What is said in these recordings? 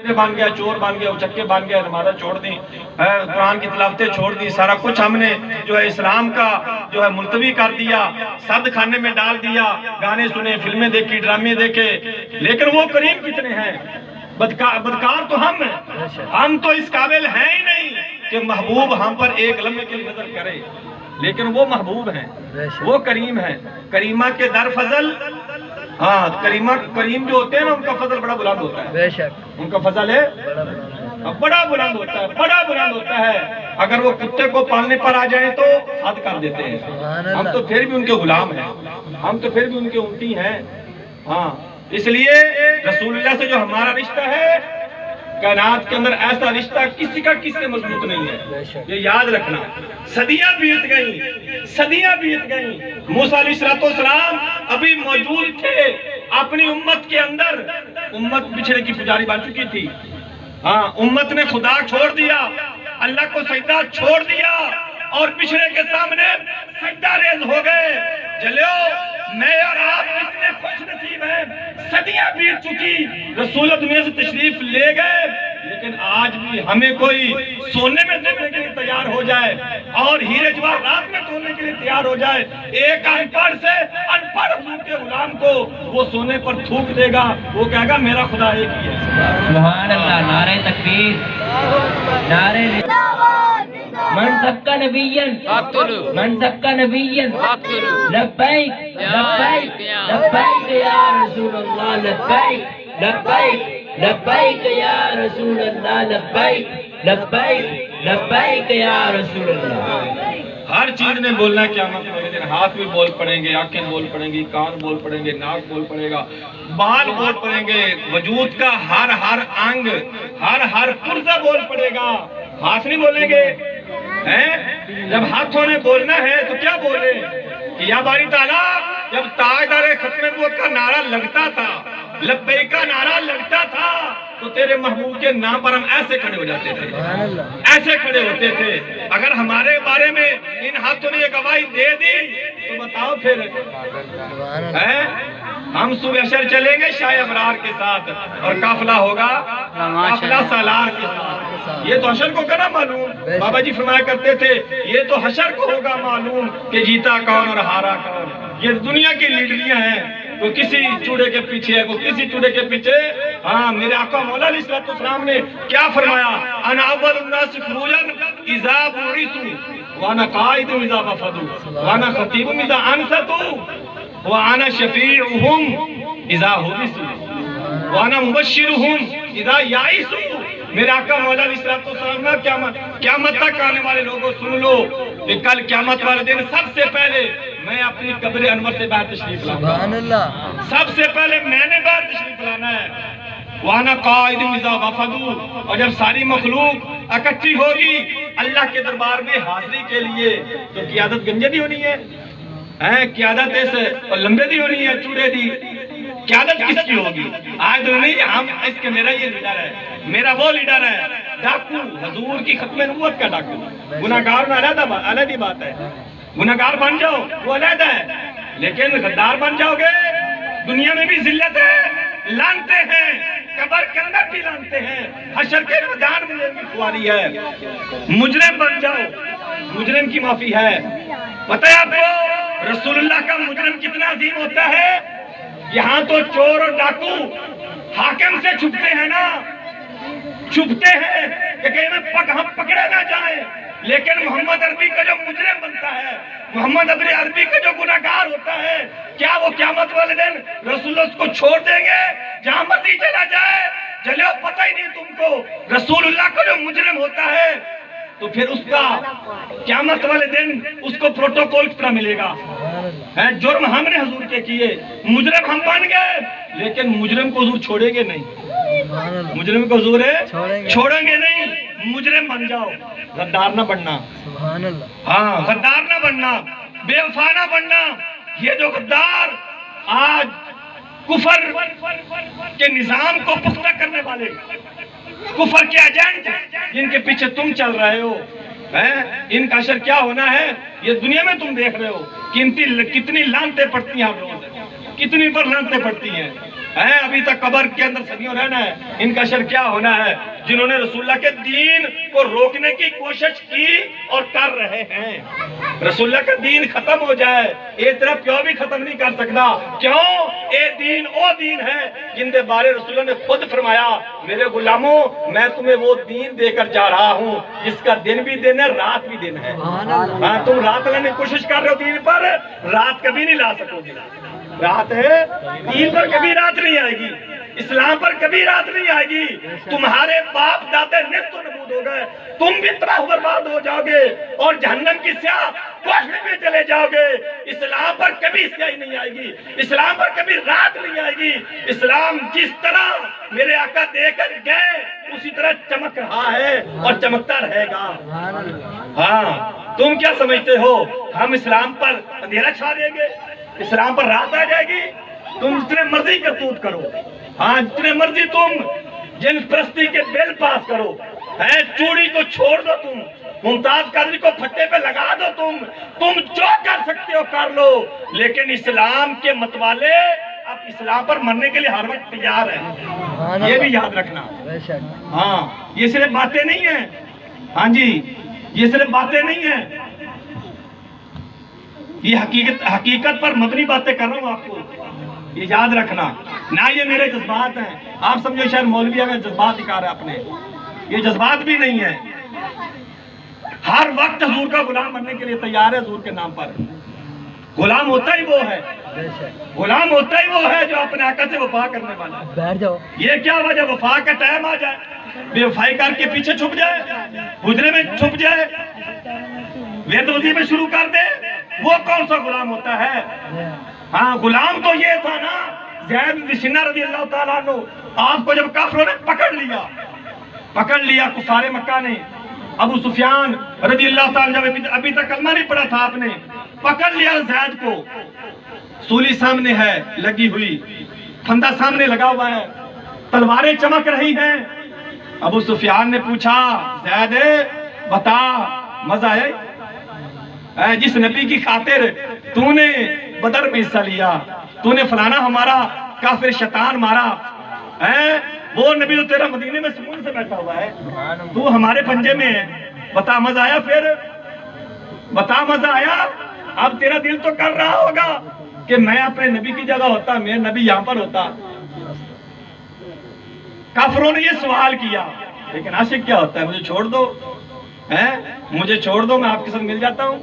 بن گیا، چور بن گیا، اچکے بن گیا، نمازیں چھوڑ دی، قرآن کی تلاوتیں چھوڑ دی، سارا کچھ ہم نے جو ہے اسلام کا جو ہے ملتوی کر دیا، سرد کھانے میں ڈال دیا، گانے سنے، فلمیں دیکھی، ڈرامے دیکھے، لیکن وہ کریم کتنے ہیں؟ بدکار تو ہم ہیں، ہم تو اس قابل ہیں ہی نہیں کہ محبوب ہم پر ایک لمحے کی نظر کرے، لیکن وہ محبوب ہیں، وہ کریم ہیں، کریمہ کے در فضل، ہاں کریم جو ہوتے ہیں نا ان کا فضل بڑا بلند ہوتا ہے، بے شک ان کا فضل ہے بڑا بلند ہوتا ہے، بڑا بلند ہوتا ہے، اگر وہ کتے کو پالنے پر آ جائیں تو حد کر دیتے ہیں، ہم تو پھر بھی ان کے غلام ہیں، ہم تو پھر بھی ان کے امتی ہیں، ہاں اس لیے رسول اللہ سے جو ہمارا رشتہ ہے، کائنات کے اندر ایسا رشتہ کسی کا کس سے مضبوط نہیں ہے، یہ یاد رکھنا، صدیاں بیت گئیں، صدیاں بیت گئیں، موسیٰ علیہ السلام ابھی موجود تھے اپنی امت کے اندر، امت بچھڑے کی پجاری بن چکی تھی، ہاں امت نے خدا چھوڑ دیا، اللہ کو سجدہ چھوڑ دیا اور بچھڑے کے سامنے سجدہ ریز ہو گئے، جلیو میں اور آپ کتنے خوش نصیب ہیں، صدیاں بیت چکی، رسول دنیا سے تشریف لے گئے، لیکن آج بھی ہمیں کوئی سونے میں دینے کے لیے تیار ہو جائے اور ہیرے جواہرات میں تولنے کے لیے تیار ہو جائے، ایک ان پڑھ سے ان پڑھ حضور کے غلام کو وہ سونے پر تھوک دے گا، وہ کہے گا میرا خدا ایک ہی ہے۔ سبحان اللہ، نعرہ تکبیر، نعرہ من سب کا نبیین، من سب کا نبیین، لبیک لبیک لبیک یا رسول اللہ، لبیک لبیک لبیک یا رسول اللہ، لبیک لبیک لبیک یا رسول اللہ۔ ہر چیز نے بولنا ہے قیامت والے دن، ہاتھ بھی بول پڑیں گے، آنکھیں بول پڑیں گی، کان بول پڑیں گے، ناک بول پڑے گا، بال بول پڑیں گے، وجود کا ہر انگ، ہر پرزہ بول پڑے گا، ہاتھ نہیں بولیں گے، جب ہاتھوں نے بولنا ہے تو کیا بولے کہ یا باری تعالیٰ، جب تاجدار ختم نبوت کا نعرہ لگتا تھا، لبیک کا نعرہ لگتا تھا، تو تیرے محبوب کے نام پر ہم ایسے کھڑے ہو جاتے تھے، ایسے کھڑے ہوتے تھے، اگر ہمارے بارے میں ان ہاتھوں نے یہ گواہی دے دی تو بتاؤ پھر ہم صبح حشر چلیں گے شاہ ابرار کے ساتھ اور قافلہ ہوگا قافلہ سالار کے ساتھ، یہ تو حشر کو کرنا معلوم، بابا جی فرمایا کرتے تھے یہ تو حشر کو ہوگا معلوم کہ جیتا کون اور ہارا کون، یہ دنیا کی لیڈریاں ہیں، وہ کسی چوڑے کے پیچھے ہے، وہ کسی چوڑے کے پیچھے، ہاں میرے آقا مولا علیہ السلام نے کیا فرمایا، انا اول الناس خروجا اذا بعثوا وانا قائد اذا وفدوا وانا خطیب اذا انصتوا وانا شفیعهم اذا حبسوا وانا مبشرهم اذا یائسوا۔ میرے آقا مولا علیہ السلام نے قیامت تک آنے والے لوگوں سن لو کہ کل قیامت والے دن سب سے پہلے میں اپنی قبر انور سے باہر تشریف لاؤں گا، سب سے پہلے میں نے باہر تشریف لانا ہے، وَأَنَا قَائِدٌ إِذَا وَفَدُوا، اور جب ساری مخلوق اکٹھی ہوگی اللہ کے دربار میں حاضری کے لیے تو قیادت گنجے دی ہونی ہے، قیادت اس لمبے دی ہونی ہے، چوڑے دی، قیادت کس کی ہوگی؟ آج تو نہیں، ہم اس کے میرا یہ لیڈر ہے، میرا وہ لیڈر ہے، ڈاکو حضور کی ختم نبوت کا ڈاکو، گناہگار میں علیحدہ بات ہے، گناہگار بن جاؤ وہ علیحدہ ہے، لیکن غدار بن جاؤ گے دنیا میں بھی ذلت ہے، لانتے ہیں، قبر کے اندر بھی لانتے ہیں، حشر کے میدان میں بھی خواری ہے، مجرم بن جاؤ، مجرم کی معافی ہے، پتہ ہے آپ کو رسول اللہ کا مجرم کتنا عظیم ہوتا ہے؟ یہاں تو چور اور ڈاکو حاکم سے چھپتے ہیں نا، چھپتے ہیں کہ کہیں ہم پکڑے نہ جائیں، لیکن محمد عربی کا جو مجرم بنتا ہے، محمد عربی کا جو گناہگار ہوتا ہے، کیا وہ قیامت والے دن رسول اللہ اس کو چھوڑ دیں گے جہاں مرضی چلا جائے؟ جلیو پتہ ہی نہیں تم کو، رسول اللہ کا جو مجرم ہوتا ہے تو پھر اس کا قیامت والے دن اس کو پروٹوکول کس طرح ملے گا؟ جرم ہم نے حضور کے کیے، مجرم ہم بن گئے، لیکن مجرم کو حضور چھوڑیں گے نہیں، مجرم کو حضور چھوڑیں گے نہیں، مجرم بن جاؤ، غدار نہ بننا، ہاں غدار نہ بننا، بے وفا نہ بننا، یہ جو غدار آج کفر کے نظام کو پختہ کرنے والے، کفر کے ایجنٹ جن کے پیچھے تم چل رہے ہو، ان کا حشر کیا ہونا ہے یہ دنیا میں تم دیکھ رہے ہو، کتنی لانتیں پڑتی ہیں ہم لوگوں سے، کتنی پر لانتیں پڑتی ہیں، ابھی تک قبر کے اندر صدیوں رہنا ہے، ان کا شر کیا ہونا ہے جنہوں نے رسول اللہ کے دین کو روکنے کی کوشش کی اور کر رہے ہیں۔ رسول اللہ کا دین ختم ہو جائے، ایک طرف کیوں بھی ختم نہیں کر سکتا؟ کیوں؟ اے دین او دین ہے جن کے بارے رسول اللہ نے خود فرمایا میرے غلاموں میں تمہیں وہ دین دے کر جا رہا ہوں جس کا دن بھی دن ہے رات بھی دن ہے۔ تم رات لانے کی کوشش کر رہے ہو دین پر، رات کبھی نہیں لا سکو گے۔ رات ہے دین پر کبھی رات نہیں آئے گی، اسلام پر کبھی رات نہیں آئے گی۔ تمہارے باپ دادے نیست و نبود ہو گئے، تم بھی تباہ و برباد ہو جاؤ گے اور جہنم کی سیاہ کوٹھے میں چلے جاؤ گے۔ اسلام پر کبھی سیاہی نہیں آئے گی، اسلام پر کبھی رات نہیں آئے گی۔ اسلام جس طرح میرے آقا دے کر گئے اسی طرح چمک رہا ہے اور چمکتا رہے گا۔ ہاں تم کیا سمجھتے ہو ہم اسلام پر اندھیرا چھا دیں گے، اسلام پر رات آ جائے گی؟ تم جتنے مرضی کرتوت کرو، ہاں جتنے مرضی تم جن پرستی کے بل پاس کرو، چوڑی کو چھوڑ دو، تم ممتاز قادری کو پھٹے پہ لگا دو، تم جو کر سکتے ہو کر لو، لیکن اسلام کے متوالے اب اسلام پر مرنے کے لیے ہر وقت تیار ہیں، یہ بھی یاد رکھنا۔ ہاں یہ صرف باتیں نہیں ہیں، ہاں جی یہ صرف باتیں نہیں ہیں، یہ حقیقت پر مبنی باتیں کر رہا ہوں آپ کو، یہ یاد رکھنا۔ نہ یہ میرے جذبات ہیں، آپ سمجھو شاید مولوی اگر جذبات دکھا رہا ہے اپنے، یہ جذبات بھی نہیں ہے۔ ہر وقت حضور کا غلام بننے کے لیے تیار ہے، حضور کے نام پر غلام ہوتا ہی وہ ہے، غلام ہوتا ہی وہ ہے جو اپنے آقا سے وفا کرنے والا ہے۔ بیٹھ جاؤ، یہ کیا وجہ وفا کا ٹائم آ جائے بے وفائی کر کے پیچھے چھپ جائے، حجرے میں چھپ جائے، ویرد وظیفے شروع کر دے، وہ کون سا غلام ہوتا ہے؟ ہاں غلام تو یہ تھا نا زید بن سنہ رضی اللہ تعالیٰ عنہ، آپ کو جب کافروں نے پکڑ لیا کفار مکہ نے، ابو سفیان رضی اللہ تعالیٰ جب ابھی تک کلمہ نہیں پڑھا تھا، آپ نے پکڑ لیا زید کو، سولی سامنے ہے لگی ہوئی، پھندا سامنے لگا ہوا ہے، تلواریں چمک رہی ہیں۔ ابو سفیان نے پوچھا زید بتا مزہ آئے جس نبی کی خاطر تو نے بدر میں حصہ لیا، تو نے فلانا ہمارا کافر شیطان مارا، وہ نبی تو تیرا مدینے میں سکون سے بیٹھا ہوا ہے، تو ہمارے پنجے میں ہے، بتا مزہ آیا؟ پھر بتا مزہ آیا؟ اب تیرا دل تو کر رہا ہوگا کہ میں اپنے نبی کی جگہ ہوتا، میرا نبی یہاں پر ہوتا۔ کافروں نے یہ سوال کیا، لیکن عاشق کیا ہوتا ہے؟ مجھے چھوڑ دو، مجھے چھوڑ دو، میں آپ کے ساتھ مل جاتا ہوں،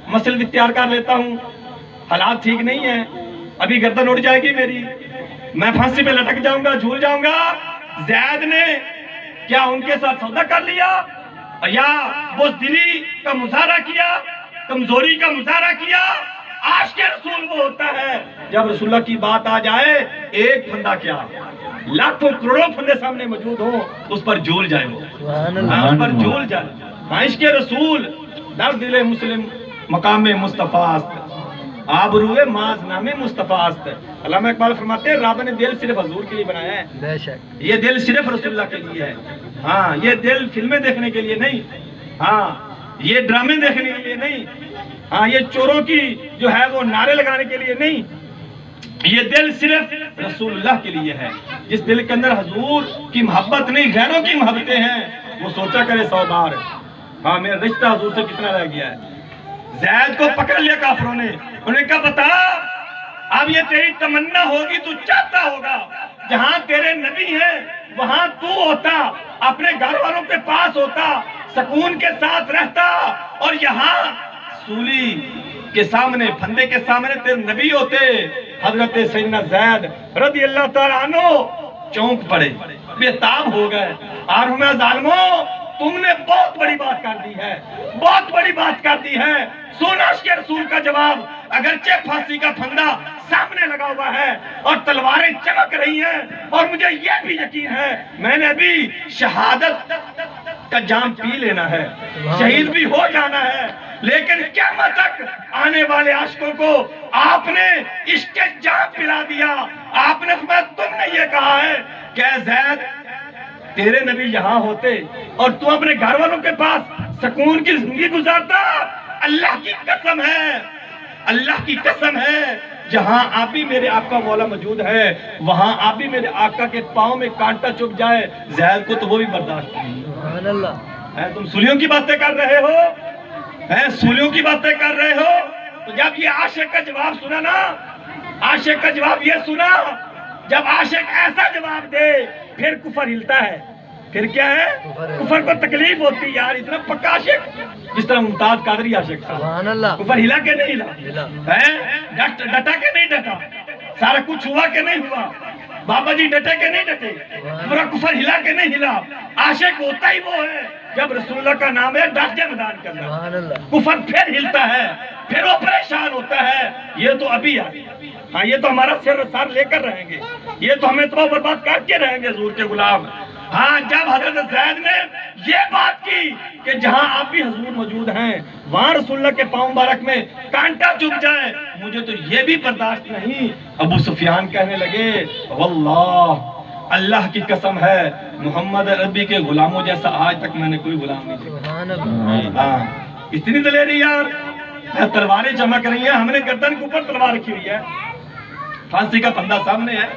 مسلک اختیار کر لیتا ہوں، حالات ٹھیک نہیں ہیں، ابھی گردن اڑ جائے گی میری، میں پھانسی پہ لٹک جاؤں گا، جھول جاؤں گا۔ زید نے کیا ان کے ساتھ سودا کر لیا یا بزدلی کا مظاہرہ کیا، کمزوری کا مظاہرہ کیا؟ عاشق رسول وہ ہوتا ہے جب رسول اللہ کی بات آ جائے، ایک پھندا کیا لاکھوں کروڑوں پھندے سامنے موجود ہوں، اس پر جھول جائے، اس پر جھول جائے۔ عاشق رسول در دل مسلم مقام مصطفیٰ است، آبروئے ماز نام مصطفیٰ است۔ علامہ اقبال فرماتے ہیں رب نے دل صرف حضور کے لیے بنایا ہے، یہ دل صرف رسول اللہ کے لیے ہے، ہاں یہ دل فلمیں دیکھنے کے لیے نہیں، ہاں یہ ڈرامے دیکھنے کے لیے نہیں، ہاں یہ چوروں کی جو ہے وہ نعرے لگانے کے لیے نہیں، یہ دل صرف رسول اللہ کے لیے ہے۔ جس دل کے اندر حضور کی محبت نہیں غیروں کی محبتیں ہیں وہ سوچا کرے 100 بار، ہاں میرا رشتہ حضور سے کتنا رہ گیا ہے۔ زید کو پکڑ لیا کافروں نے، انہیں کہا بتا اب یہ تیری تمنا ہوگی، تو چاہتا ہوگا جہاں تیرے نبی ہیں وہاں تو ہوتا، اپنے گھر والوں کے پاس ہوتا، سکون کے ساتھ رہتا، اور یہاں سولی کے سامنے پھندے کے سامنے تیرے نبی ہوتے۔ حضرت سیدنا زید رضی اللہ تعالیٰ عنہ چونک پڑے، بے تاب ہو گئے، اور ہمیں ظالموں تم نے بہت بڑی بات کر دی ہے، بہت بڑی بات کر دی ہے۔ سونا کے رسول کا جواب، اگرچہ پھانسی کا پھندا سامنے لگا ہوا ہے اور تلواریں چمک رہی ہیں، اور مجھے یہ بھی یقین ہے میں نے ابھی شہادت کا جام پی لینا ہے، شہید بھی ہو جانا ہے، لیکن قیامت تک آنے والے عاشقوں کو آپ نے عشق جام پلا دیا۔ آپ نے فرمایا تم نے یہ کہا ہے کہ اے زید تیرے نبی یہاں ہوتے اور تو اپنے گھر والوں کے پاس سکون کی زندگی گزارتا، اللہ کی قسم ہے، اللہ کی قسم ہے جہاں آپ بھی میرے آقا مولا موجود ہے وہاں آپ بھی میرے آقا کے پاؤں میں کانٹا چبھ جائے زید کو تو وہ بھی برداشت نہیں۔ سبحان اللہ۔ تم سولیوں کی باتیں کر رہے ہو، سولیوں کی باتیں کر رہے ہو، تو جب یہ عاشق کا جواب سنا نا، عاشق کا جواب یہ سنا، جب عاشق ایسا جواب دے پھر کفر ہلتا ہے۔ پھر کیا ہے؟ کفر کو تکلیف ہوتی ہے یار، اتنا پکا عاشق جس طرح ممتاز قادری عاشق تھا، سبحان اللہ۔ کفر ہلا کے نہیں ہلا، ڈٹا کے نہیں ڈٹا، سارا کچھ ہوا کہ نہیں ہوا، بابا جی ڈٹے کے نہیں ڈٹے، پورا کفر ہلا کے نہیں ہلا۔ عاشق ہوتا ہی وہ ہے جب رسول اللہ کا نام ہے ڈٹ کے میدان کے سبحان اندر، اللہ۔ کفر پھر ہلتا ہے، پھر وہ پریشان ہوتا ہے۔ یہ تو ابھی ہے، ہاں یہ تو ہمارا سر لے کر رہیں گے، یہ تو ہمیں تباہ برباد کر کے رہیں گے حضور کے غلام۔ ہاں جب حضرت زید نے یہ بات کی کہ جہاں آپ بھی حضور موجود ہیں وہاں رسول اللہ کے پاؤں مبارک میں کانٹا چبھ جائے مجھے تو یہ بھی برداشت نہیں۔ ابو سفیان کہنے لگے واللہ اللہ کی قسم ہے محمد عربی کے غلاموں جیسا آج تک میں نے کوئی غلام نہیں دیکھا۔ سبحان اللہ۔ ہاں اتنی دلیری یار، تلواریں چمک رہی ہیں، ہم نے گردن کے اوپر تلوار رکھی ہوئی ہے، پھانسی کا پھندا سامنے ہے،